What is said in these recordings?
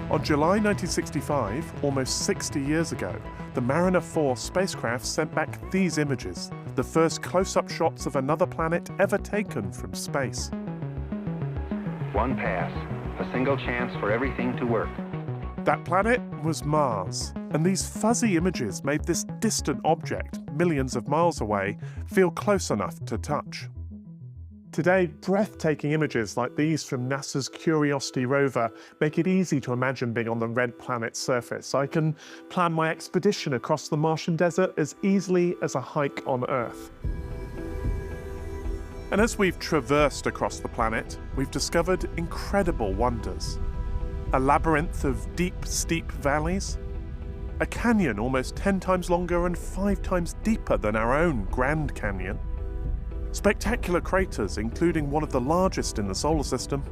On July 1965, almost 60 years ago, the Mariner 4 spacecraft sent back these images, the first close-up shots of another planet ever taken from space. One pass, a single chance for everything to work. That planet was Mars, and these fuzzy images made this distant object, millions of miles away, feel close enough to touch. Today, breathtaking images like these from NASA's Curiosity rover make it easy to imagine being on the red planet's surface. I can plan my expedition across the Martian desert as easily as a hike on Earth. And as we've traversed across the planet, we've discovered incredible wonders. A labyrinth of deep, steep valleys, a canyon almost 10 times longer and 5 times deeper than our own Grand Canyon, spectacular craters, including one of the largest in the solar system,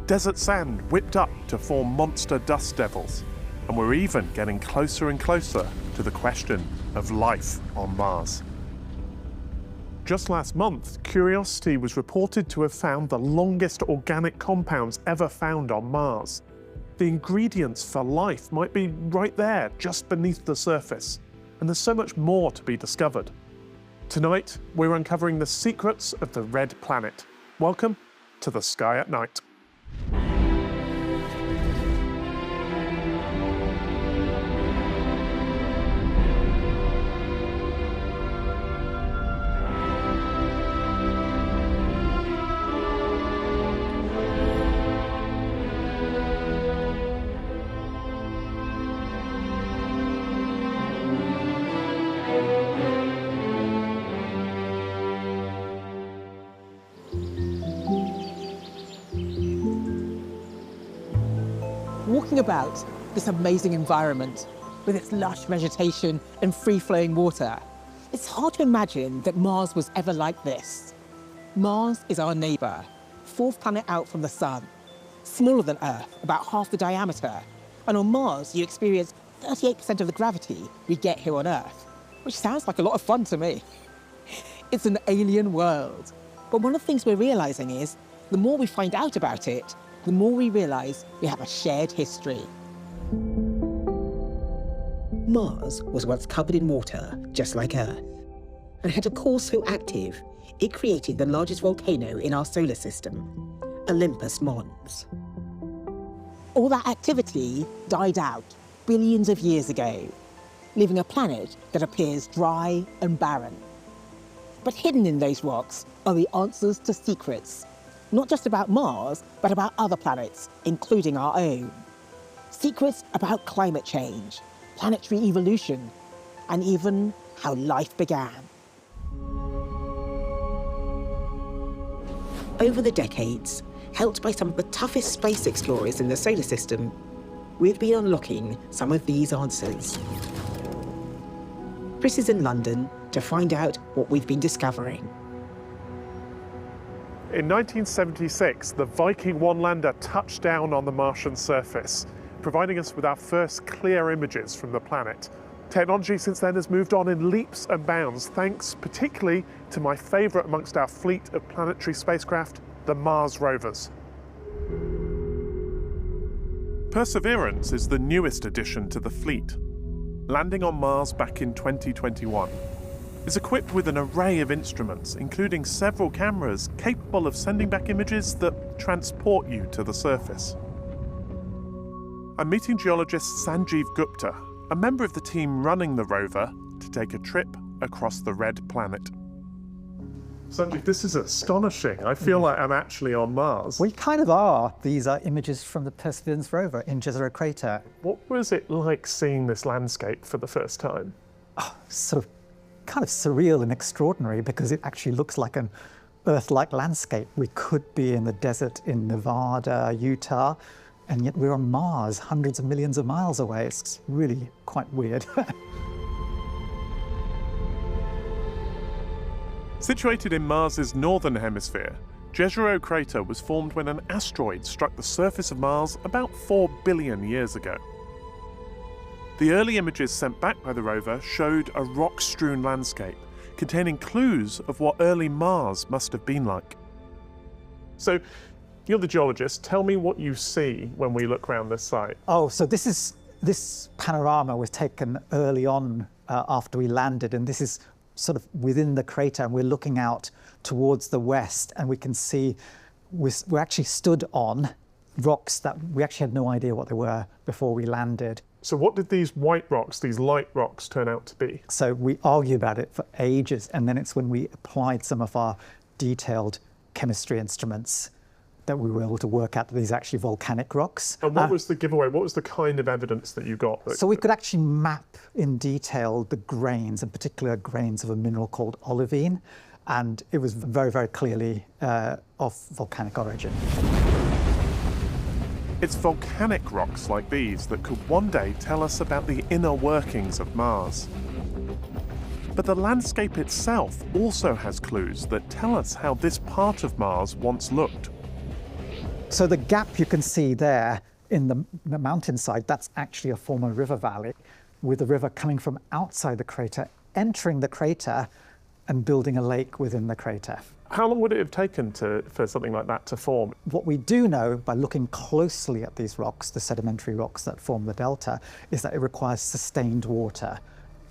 desert sand whipped up to form monster dust devils, and we're even getting closer and closer to the question of life on Mars. Just last month, Curiosity was reported to have found the longest organic compounds ever found on Mars. The ingredients for life might be right there, just beneath the surface, and there's so much more to be discovered. Tonight, we're uncovering the secrets of the red planet. Welcome to The Sky at Night. Walking about this amazing environment with its lush vegetation and free-flowing water, it's hard to imagine that Mars was ever like this. Mars is our neighbour, 4th planet out from the sun, smaller than Earth, about half the diameter. And on Mars, you experience 38% of the gravity we get here on Earth, which sounds like a lot of fun to me. It's an alien world. But one of the things we're realising is, the more we find out about it, the more we realise we have a shared history. Mars was once covered in water, just like Earth, and had a core so active, it created the largest volcano in our solar system, Olympus Mons. All that activity died out billions of years ago, leaving a planet that appears dry and barren. But hidden in those rocks are the answers to secrets, not just about Mars, but about other planets, including our own. Secrets about climate change, planetary evolution, and even how life began. Over the decades, helped by some of the toughest space explorers in the solar system, we've been unlocking some of these answers. Chris is in London to find out what we've been discovering. In 1976, the Viking 1 lander touched down on the Martian surface, providing us with our first clear images from the planet. Technology since then has moved on in leaps and bounds, thanks particularly to my favourite amongst our fleet of planetary spacecraft, the Mars rovers. Perseverance is the newest addition to the fleet. Landing on Mars back in 2021. Is equipped with an array of instruments, including several cameras capable of sending back images that transport you to the surface. I'm meeting geologist Sanjeev Gupta, a member of the team running the rover, to take a trip across the red planet. Sanjeev, this is astonishing. I feel like I'm actually on Mars. We kind of are. These are images from the Perseverance rover in Jezero Crater. What was it like seeing this landscape for the first time? Oh, sort of kind of surreal and extraordinary, because it actually looks like an Earth-like landscape. We could be in the desert in Nevada, Utah, and yet we're on Mars, hundreds of millions of miles away. It's really quite weird. Situated in Mars's northern hemisphere, Jezero Crater was formed when an asteroid struck the surface of Mars about 4 billion years ago. The early images sent back by the rover showed a rock-strewn landscape containing clues of what early Mars must have been like. So, You're the geologist. Tell me what you see when we look around this site. Oh, so this panorama was taken early on after we landed, and this is sort of within the crater, and we're looking out towards the west, and we can see we're actually stood on rocks that we actually had no idea what they were before we landed. So what did these white rocks, these light rocks, turn out to be? So we argued about it for ages, and then it's when we applied some of our detailed chemistry instruments that we were able to work out that these are actually volcanic rocks. And what was the giveaway? What was the kind of evidence that you got? So we could actually map in detail the grains, in particular grains of a mineral called olivine, and it was very, very clearly of volcanic origin. It's volcanic rocks like these that could one day tell us about the inner workings of Mars. But the landscape itself also has clues that tell us how this part of Mars once looked. So the gap you can see there in the mountainside, that's actually a former river valley, with the river coming from outside the crater, entering the crater and building a lake within the crater. How long would it have taken for something like that to form? What we do know by looking closely at these rocks, the sedimentary rocks that form the delta, is that it requires sustained water.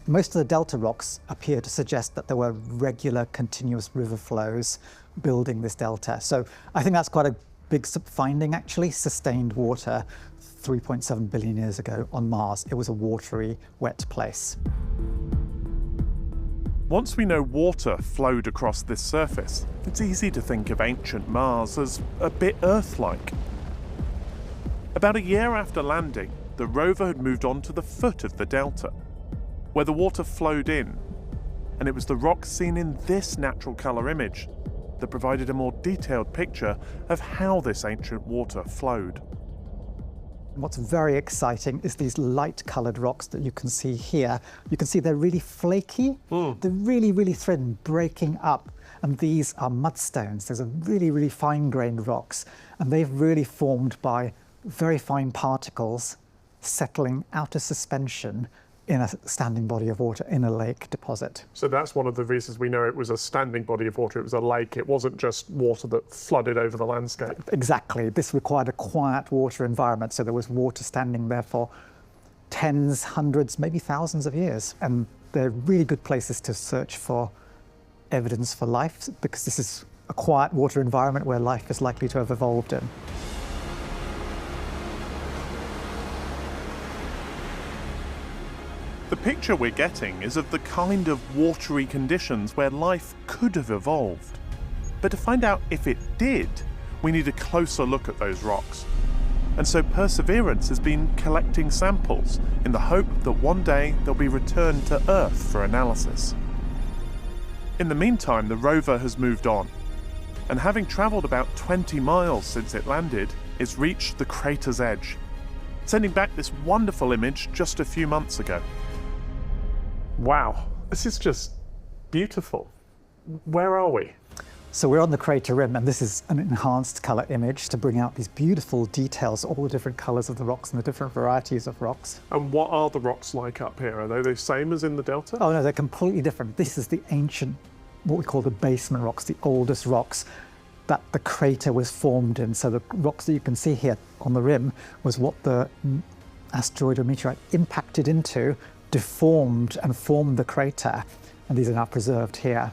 Most of the delta rocks appear to suggest that there were regular, continuous river flows building this delta. So I think that's quite a big finding, actually. Sustained water 3.7 billion years ago on Mars. It was a watery, wet place. Once we know water flowed across this surface, it's easy to think of ancient Mars as a bit Earth-like. About a year after landing, the rover had moved on to the foot of the delta, where the water flowed in, and it was the rocks seen in this natural colour image that provided a more detailed picture of how this ancient water flowed. What's very exciting is these light-coloured rocks that you can see here. You can see they're really flaky. They're really, really thin, breaking up. And these are mudstones. These are really, really fine-grained rocks. And they've really formed by very fine particles settling out of suspension in a standing body of water in a lake deposit. So that's one of the reasons we know it was a standing body of water. It was a lake. It wasn't just water that flooded over the landscape. Exactly. This required a quiet water environment, so there was water standing there for tens, hundreds, maybe thousands of years. And they're really good places to search for evidence for life, because this is a quiet water environment where life is likely to have evolved in. The picture we're getting is of the kind of watery conditions where life could have evolved. But to find out if it did, we need a closer look at those rocks. And so Perseverance has been collecting samples in the hope that one day they'll be returned to Earth for analysis. In the meantime, the rover has moved on, and having travelled about 20 miles since it landed, it's reached the crater's edge, sending back this wonderful image just a few months ago. Wow, this is just beautiful. Where are we? So we're on the crater rim, and this is an enhanced colour image to bring out these beautiful details, all the different colours of the rocks and the different varieties of rocks. And what are the rocks like up here? Are they the same as in the delta? Oh no, they're completely different. This is the ancient, what we call the basement rocks, the oldest rocks that the crater was formed in. So the rocks that you can see here on the rim was what the asteroid or meteorite impacted into, deformed and formed the crater, and these are now preserved here.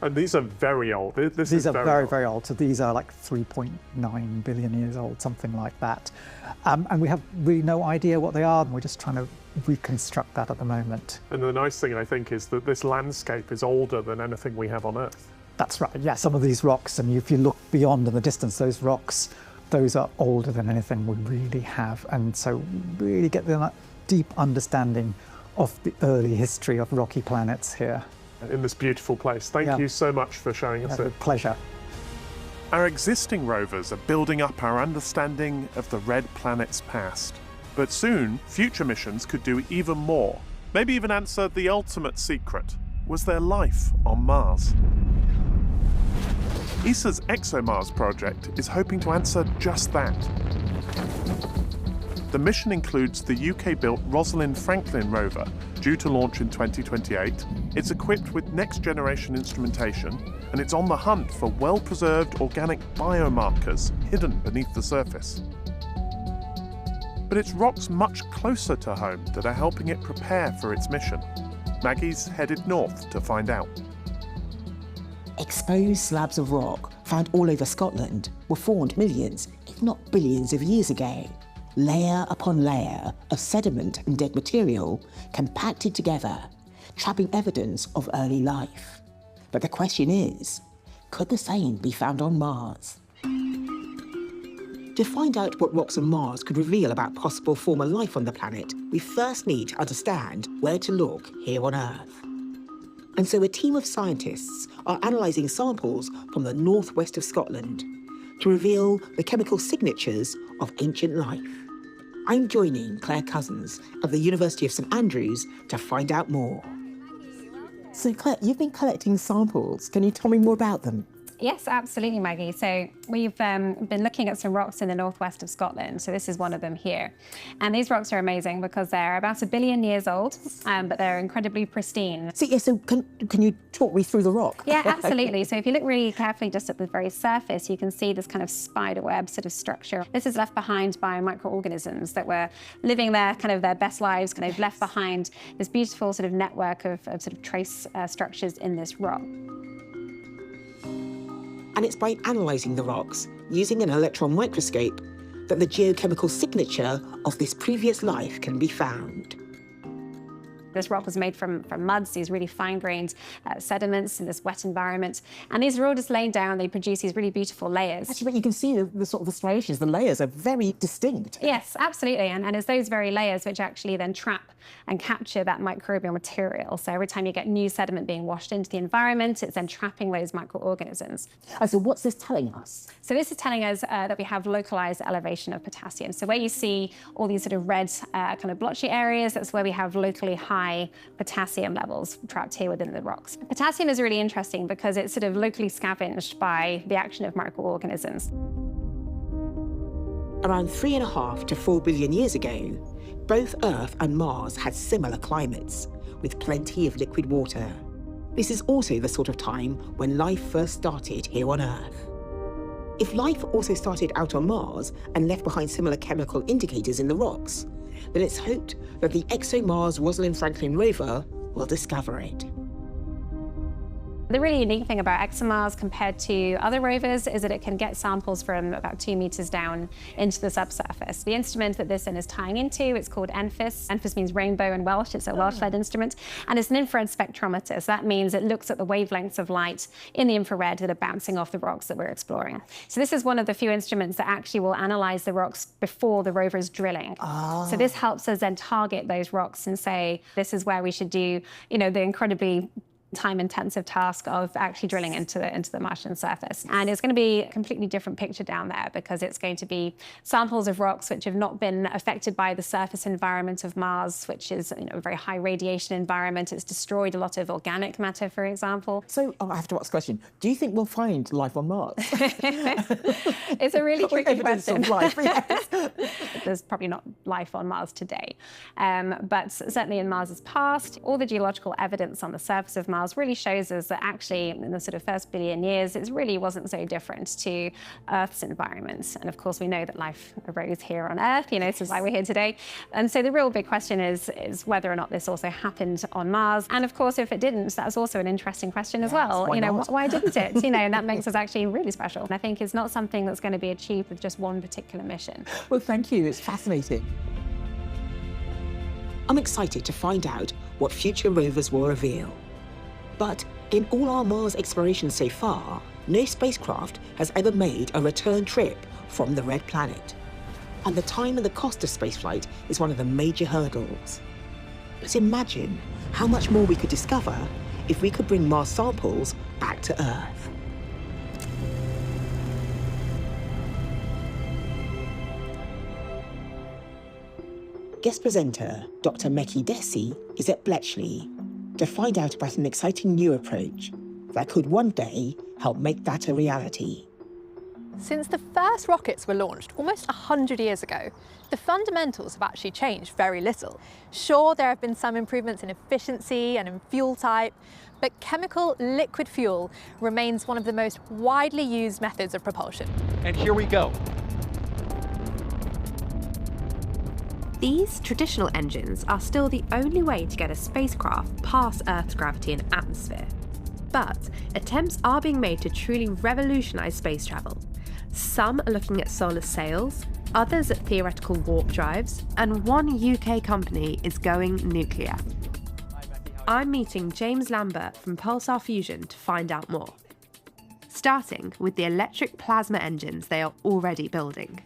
And these are very old. These are very, very old. So these are like 3.9 billion years old, something like that. And we have really no idea what they are, and we're just trying to reconstruct that at the moment. And the nice thing, I think, is that this landscape is older than anything we have on Earth. That's right, yeah. Some of these rocks, and if you look beyond in the distance, those rocks, those are older than anything we really have. And so really get the deep understanding of the early history of rocky planets here. In this beautiful place. Thank you so much for showing us it. Pleasure. Our existing rovers are building up our understanding of the red planet's past. But soon, future missions could do even more. Maybe even answer the ultimate secret. Was there life on Mars? ESA's ExoMars project is hoping to answer just that. The mission includes the UK-built Rosalind Franklin rover, due to launch in 2028. It's equipped with next-generation instrumentation, and it's on the hunt for well-preserved organic biomarkers hidden beneath the surface. But it's rocks much closer to home that are helping it prepare for its mission. Maggie's headed north to find out. Exposed slabs of rock found all over Scotland were formed millions, if not billions of years ago. Layer upon layer of sediment and dead material compacted together, trapping evidence of early life. But the question is, could the same be found on Mars? To find out what rocks on Mars could reveal about possible former life on the planet, we first need to understand where to look here on Earth. And so a team of scientists are analysing samples from the northwest of Scotland to reveal the chemical signatures of ancient life. I'm joining Claire Cousins of the University of St Andrews to find out more. So Claire, you've been collecting samples. Can you tell me more about them? Yes, absolutely, Maggie. So we've been looking at some rocks in the northwest of Scotland. So this is one of them here. And these rocks are amazing because they're about 1 billion years old, but they're incredibly pristine. So can you talk me through the rock? Yeah, absolutely. So if you look really carefully just at the very surface, you can see this kind of spiderweb sort of structure. This is left behind by microorganisms that were living their best lives, kind of left behind this beautiful sort of network of sort of trace structures in this rock. And it's by analysing the rocks using an electron microscope that the geochemical signature of this previous life can be found. This rock was made from muds, these really fine-grained sediments in this wet environment. And these are all just laying down, they produce these really beautiful layers. Actually, but you can see the sort of striations, the layers are very distinct. Yes, absolutely. And it's those very layers which actually then trap and capture that microbial material. So every time you get new sediment being washed into the environment, it's then trapping those microorganisms. And so what's this telling us? So this is telling us that we have localized elevation of potassium. So where you see all these sort of red kind of blotchy areas, that's where we have locally high potassium levels trapped here within the rocks. Potassium is really interesting because it's sort of locally scavenged by the action of microorganisms. Around 3.5 to 4 billion years ago, both Earth and Mars had similar climates, with plenty of liquid water. This is also the sort of time when life first started here on Earth. If life also started out on Mars and left behind similar chemical indicators in the rocks, then it's hoped that the ExoMars Rosalind Franklin rover will discover it. The really unique thing about ExoMars compared to other rovers is that it can get samples from about 2 meters down into the subsurface. The instrument that this is tying into, it's called ENFIS. ENFIS means rainbow in Welsh. It's a Welsh-led instrument, and it's an infrared spectrometer. So that means it looks at the wavelengths of light in the infrared that are bouncing off the rocks that we're exploring. So this is one of the few instruments that actually will analyze the rocks before the rover is drilling. So this helps us then target those rocks and say, this is where we should do, the incredibly time-intensive task of actually drilling into the Martian surface. And it's going to be a completely different picture down there because it's going to be samples of rocks which have not been affected by the surface environment of Mars, which is a very high radiation environment. It's destroyed a lot of organic matter, for example. So I have to ask a question. Do you think we'll find life on Mars? It's a really tricky question. Of life, yes. There's probably not life on Mars today. But certainly in Mars's past, all the geological evidence on the surface of Mars really shows us that actually in the sort of first billion years, it really wasn't so different to Earth's environment. And of course, we know that life arose here on Earth, this is why we're here today. And so the real big question is whether or not this also happened on Mars. And of course, if it didn't, that's also an interesting question as well. Why didn't it? And that makes us actually really special. And I think it's not something that's going to be achieved with just one particular mission. Well, thank you. It's fascinating. I'm excited to find out what future rovers will reveal. But in all our Mars explorations so far, no spacecraft has ever made a return trip from the red planet. And the time and the cost of spaceflight is one of the major hurdles. But imagine how much more we could discover if we could bring Mars samples back to Earth. Guest presenter Dr. Maggie Aderin is at Bletchley to find out about an exciting new approach that could one day help make that a reality. Since the first rockets were launched almost 100 years ago, the fundamentals have actually changed very little. Sure, there have been some improvements in efficiency and in fuel type, but chemical liquid fuel remains one of the most widely used methods of propulsion. And here we go. These traditional engines are still the only way to get a spacecraft past Earth's gravity and atmosphere. But attempts are being made to truly revolutionise space travel. Some are looking at solar sails, others at theoretical warp drives, and one UK company is going nuclear. I'm meeting James Lambert from Pulsar Fusion to find out more. Starting with the electric plasma engines they are already building.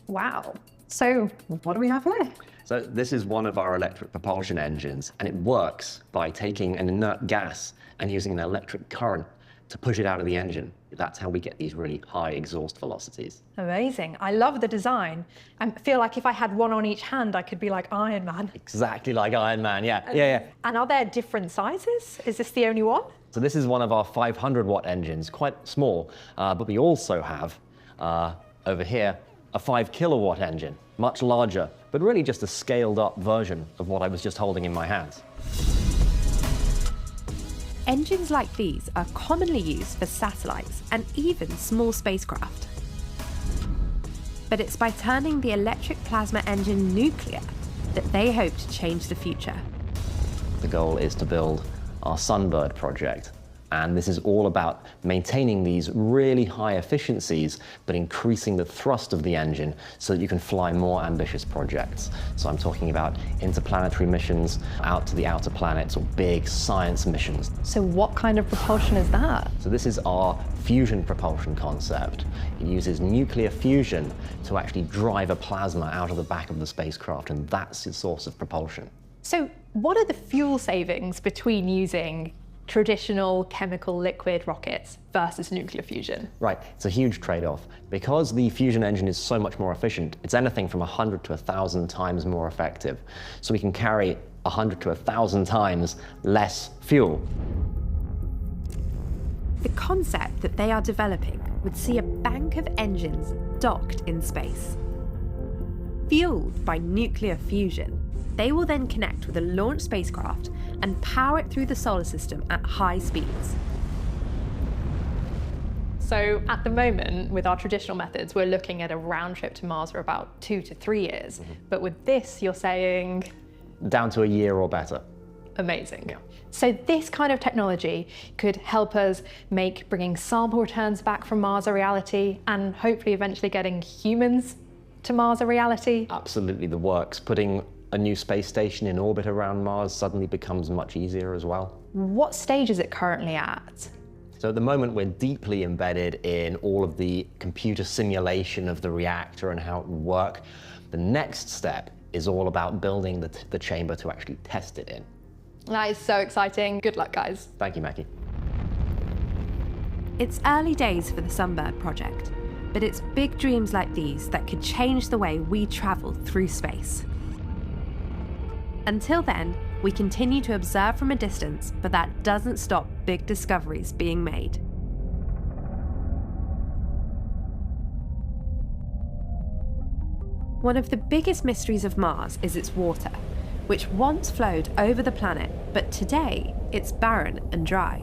Wow. So what do we have here? So this is one of our electric propulsion engines, and it works by taking an inert gas and using an electric current to push it out of the engine. That's how we get these really high exhaust velocities. Amazing. I love the design. I feel like if I had one on each hand, I could be like Iron Man. Exactly like Iron Man, yeah. And are there different sizes? Is this the only one? So this is one of our 500 watt engines, quite small, but we also have, over here, a 5 kilowatt engine, much larger, but really just a scaled up version of what I was just holding in my hands. Engines like these are commonly used for satellites and even small spacecraft. But it's by turning the electric plasma engine nuclear that they hope to change the future. The goal is to build our Sunbird project, and this is all about maintaining these really high efficiencies, but increasing the thrust of the engine so that you can fly more ambitious projects. So I'm talking about interplanetary missions out to the outer planets or big science missions. So what kind of propulsion is that? So this is our fusion propulsion concept. It uses nuclear fusion to actually drive a plasma out of the back of the spacecraft, and that's its source of propulsion. So what are the fuel savings between using traditional chemical liquid rockets versus nuclear fusion? Right, it's a huge trade-off. Because the fusion engine is so much more efficient, it's anything from 100 to 1,000 times more effective. So we can carry 100 to 1,000 times less fuel. The concept that they are developing would see a bank of engines docked in space. Fueled by nuclear fusion, they will then connect with a launched spacecraft and power it through the solar system at high speeds. So at the moment, with our traditional methods, we're looking at a round trip to Mars for about 2 to 3 years. But with this, you're saying? Down to a year or better. Amazing. Yeah. So this kind of technology could help us make bringing sample returns back from Mars a reality, and hopefully eventually getting humans to Mars a reality. Absolutely, the works. Putting a new space station in orbit around Mars suddenly becomes much easier as well. What stage is it currently at? So at the moment, we're deeply embedded in all of the computer simulation of the reactor and how it would work. The next step is all about building the chamber to actually test it in. That is so exciting. Good luck, guys. Thank you, Maggie. It's early days for the Sunbird project, but it's big dreams like these that could change the way we travel through space. Until then, we continue to observe from a distance, but that doesn't stop big discoveries being made. One of the biggest mysteries of Mars is its water, which once flowed over the planet, but today it's barren and dry.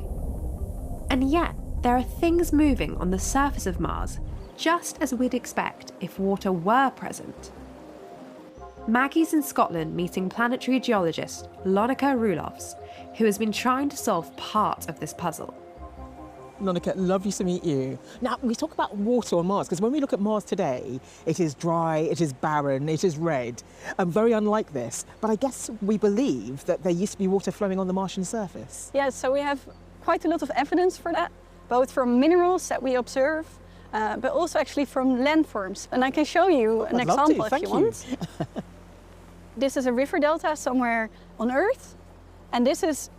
And yet, there are things moving on the surface of Mars, just as we'd expect if water were present. Maggie's in Scotland meeting planetary geologist Lonneke Roelofs, who has been trying to solve part of this puzzle. Lonneke, lovely to meet you. Now, we talk about water on Mars, because when we look at Mars today, it is dry, it is barren, it is red, very unlike this. But I guess we believe that there used to be water flowing on the Martian surface. Yeah, so we have quite a lot of evidence for that, both from minerals that we observe, but also actually from landforms. And I can show you an example if you want. This is a river delta somewhere on Earth, and this is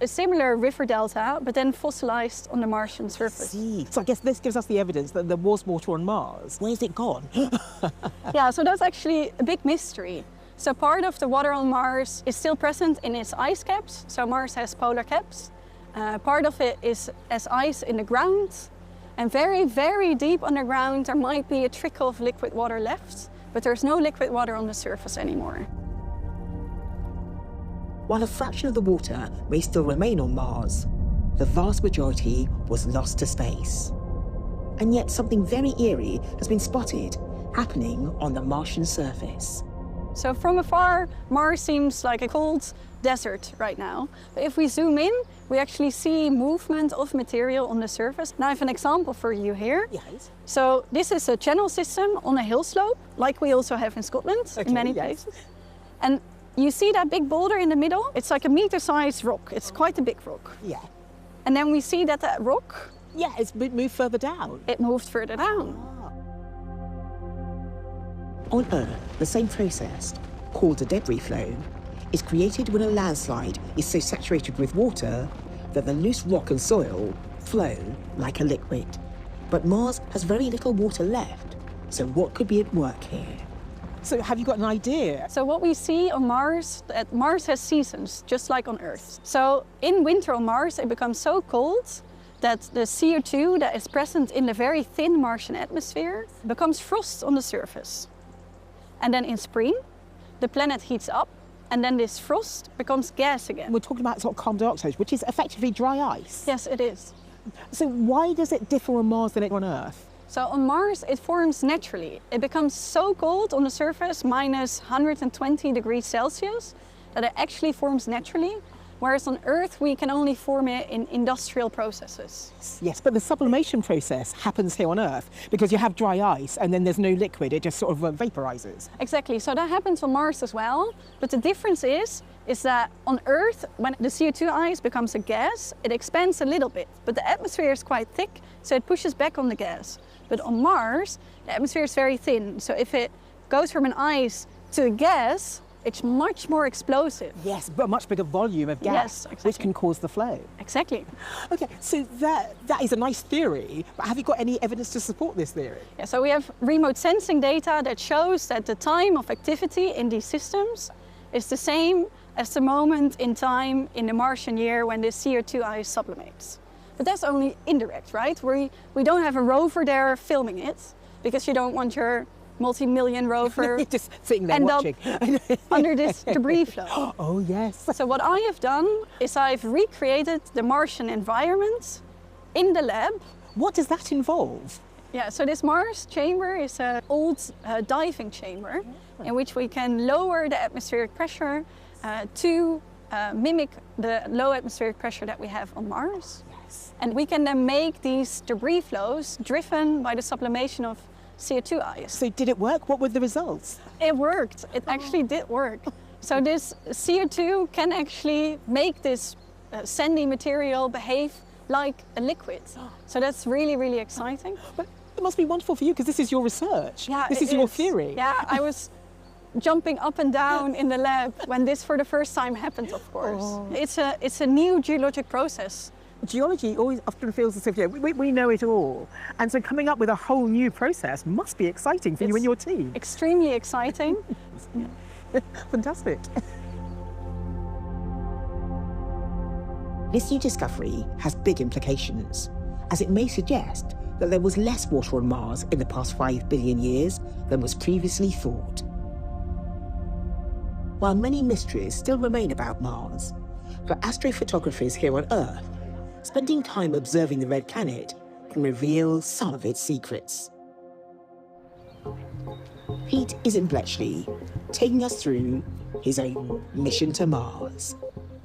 a similar river delta, but then fossilized on the Martian surface. So I guess this gives us the evidence that there was water on Mars. Where's it gone? Yeah, so that's actually a big mystery. So part of the water on Mars is still present in its ice caps. So Mars has polar caps. Part of it is as ice in the ground, And very, very deep underground, there might be a trickle of liquid water left, but there's no liquid water on the surface anymore. While a fraction of the water may still remain on Mars, the vast majority was lost to space. And yet something very eerie has been spotted happening on the Martian surface. So from afar, Mars seems like a cold desert right now. But if we zoom in, we actually see movement of material on the surface. Now I have an example for you here. Yes. So this is a channel system on a hill slope, like we also have in Scotland, in many places. And you see that big boulder in the middle? It's like a meter-sized rock. It's quite a big rock. Yeah. And then we see that that rock... Yeah, it's moved further down. It moved further down. On Earth, the same process, called a debris flow, is created when a landslide is so saturated with water that the loose rock and soil flow like a liquid. But Mars has very little water left, so what could be at work here? So have you got an idea? So what we see on Mars, that Mars has seasons, just like on Earth. So in winter on Mars, it becomes so cold that the CO2 that is present in the very thin Martian atmosphere becomes frost on the surface. And then in spring, the planet heats up, and then this frost becomes gas again. We're talking about sort of carbon dioxide, which is effectively dry ice. Yes, it is. So why does it differ on Mars than on Earth? So on Mars, it forms naturally. It becomes so cold on the surface, minus 120 degrees Celsius, that it actually forms naturally. Whereas on Earth, we can only form it in industrial processes. Yes, but the sublimation process happens here on Earth because you have dry ice and then there's no liquid, it just sort of vaporizes. Exactly, so that happens on Mars as well. But the difference is that on Earth, when the CO2 ice becomes a gas, it expands a little bit, but the atmosphere is quite thick, so it pushes back on the gas. But on Mars, the atmosphere is very thin, so if it goes from an ice to a gas, it's much more explosive. Yes, but a much bigger volume of gas, yes, exactly. Which can cause the flow. Exactly. Okay, so that is a nice theory, but have you got any evidence to support this theory? Yeah, so we have remote sensing data that shows that the time of activity in these systems is the same as the moment in time in the Martian year when the CO2 ice sublimates. But that's only indirect, right? We don't have a rover there filming it, because you don't want your multi-million rover just sitting there end watching. up under this debris flow. Oh yes. So what I have done is I've recreated the Martian environment in the lab. What does that involve? Yeah, so this Mars chamber is an old diving chamber in which we can lower the atmospheric pressure to mimic the low atmospheric pressure that we have on Mars. Yes. And we can then make these debris flows driven by the sublimation of CO2 ice. So did it work? What were the results? It worked. It actually did work. So this CO2 can actually make this sandy material behave like a liquid. So that's really, really exciting. But it must be wonderful for you because this is your research. Yeah, this is your theory. Yeah, I was jumping up and down in the lab when this for the first time happened, of course. Oh. It's a new geologic process. Geology always often feels as if we know it all. And so coming up with a whole new process must be exciting for you and your team. Extremely exciting. Fantastic. This new discovery has big implications, as it may suggest that there was less water on Mars in the past 5 billion years than was previously thought. While many mysteries still remain about Mars, for astrophotographers here on Earth, spending time observing the red planet can reveal some of its secrets. Pete is in Bletchley, taking us through his own mission to Mars.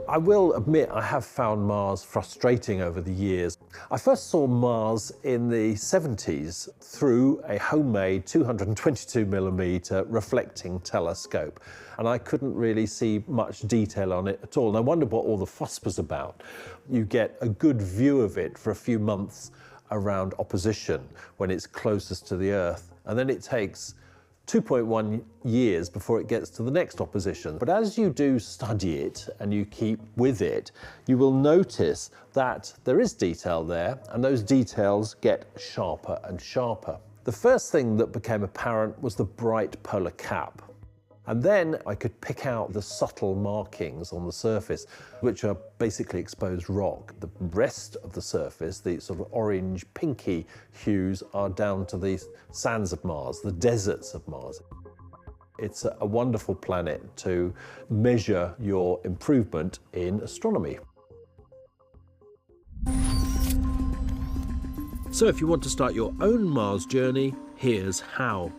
I will admit I have found Mars frustrating over the years. I first saw Mars in the 70s through a homemade 222mm reflecting telescope, and I couldn't really see much detail on it at all. And I wondered what all the fuss was about. You get a good view of it for a few months around opposition when it's closest to the Earth, and then it takes 2.1 years before it gets to the next opposition. But as you do study it and you keep with it, you will notice that there is detail there, and those details get sharper and sharper. The first thing that became apparent was the bright polar cap. And then I could pick out the subtle markings on the surface, which are basically exposed rock. The rest of the surface, the sort of orange, pinky hues, are down to the sands of Mars, the deserts of Mars. It's a wonderful planet to measure your improvement in astronomy. So if you want to start your own Mars journey, here's how.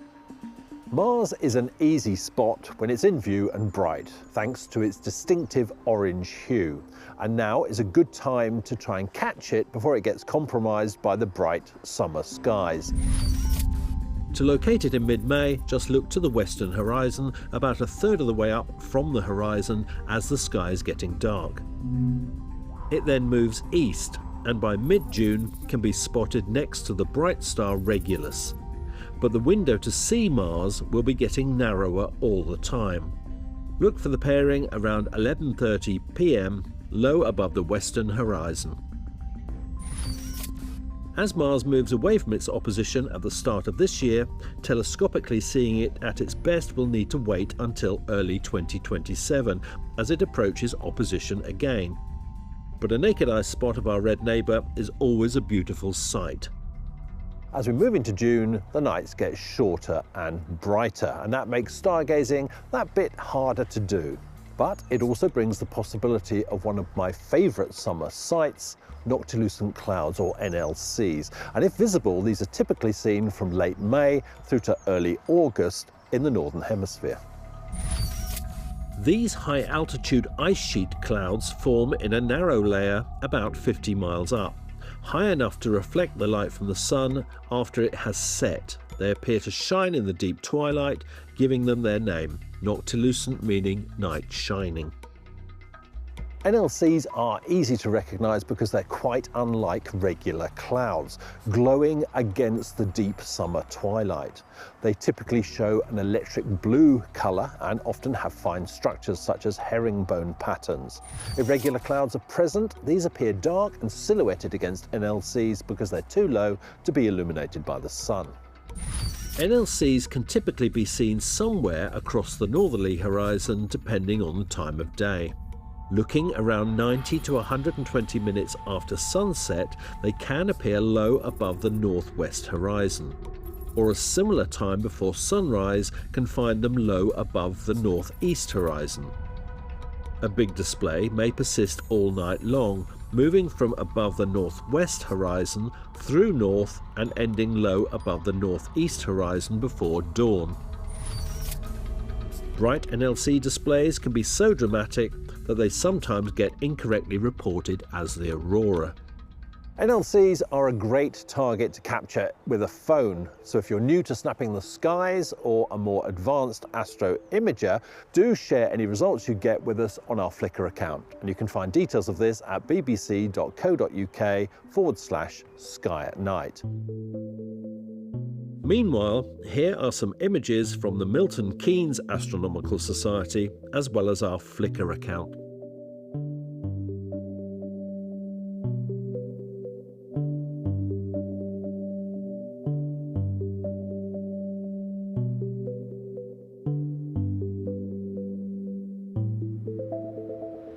Mars is an easy spot when it's in view and bright, thanks to its distinctive orange hue. And now is a good time to try and catch it before it gets compromised by the bright summer skies. To locate it in mid-May, just look to the western horizon, about a third of the way up from the horizon as the sky is getting dark. It then moves east, and by mid-June can be spotted next to the bright star Regulus. But the window to see Mars will be getting narrower all the time. Look for the pairing around 11:30 p.m, low above the western horizon. As Mars moves away from its opposition at the start of this year, telescopically seeing it at its best will need to wait until early 2027 as it approaches opposition again. But a naked eye spot of our red neighbour is always a beautiful sight. As we move into June, the nights get shorter and brighter, and that makes stargazing that bit harder to do. But it also brings the possibility of one of my favourite summer sights, noctilucent clouds, or NLCs. And if visible, these are typically seen from late May through to early August in the Northern Hemisphere. These high-altitude ice sheet clouds form in a narrow layer about 50 miles up, high enough to reflect the light from the sun after it has set. They appear to shine in the deep twilight, giving them their name, noctilucent meaning night shining. NLCs are easy to recognise because they're quite unlike regular clouds, glowing against the deep summer twilight. They typically show an electric blue colour and often have fine structures such as herringbone patterns. If regular clouds are present, these appear dark and silhouetted against NLCs because they're too low to be illuminated by the sun. NLCs can typically be seen somewhere across the northerly horizon depending on the time of day. Looking around 90 to 120 minutes after sunset, they can appear low above the northwest horizon, or a similar time before sunrise can find them low above the northeast horizon. A big display may persist all night long, moving from above the northwest horizon through north and ending low above the northeast horizon before dawn. Bright NLC displays can be so dramatic that they sometimes get incorrectly reported as the aurora. NLCs are a great target to capture with a phone, so if you're new to snapping the skies or a more advanced astro imager, do share any results you get with us on our Flickr account. And you can find details of this at bbc.co.uk/sky-at-night. Meanwhile, here are some images from the Milton Keynes Astronomical Society, as well as our Flickr account.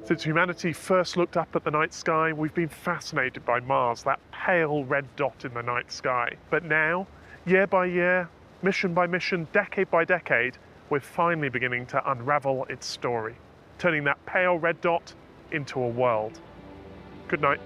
Since humanity first looked up at the night sky, we've been fascinated by Mars, that pale red dot in the night sky. But now, year by year, mission by mission, decade by decade, we're finally beginning to unravel its story, turning that pale red dot into a world. Good night.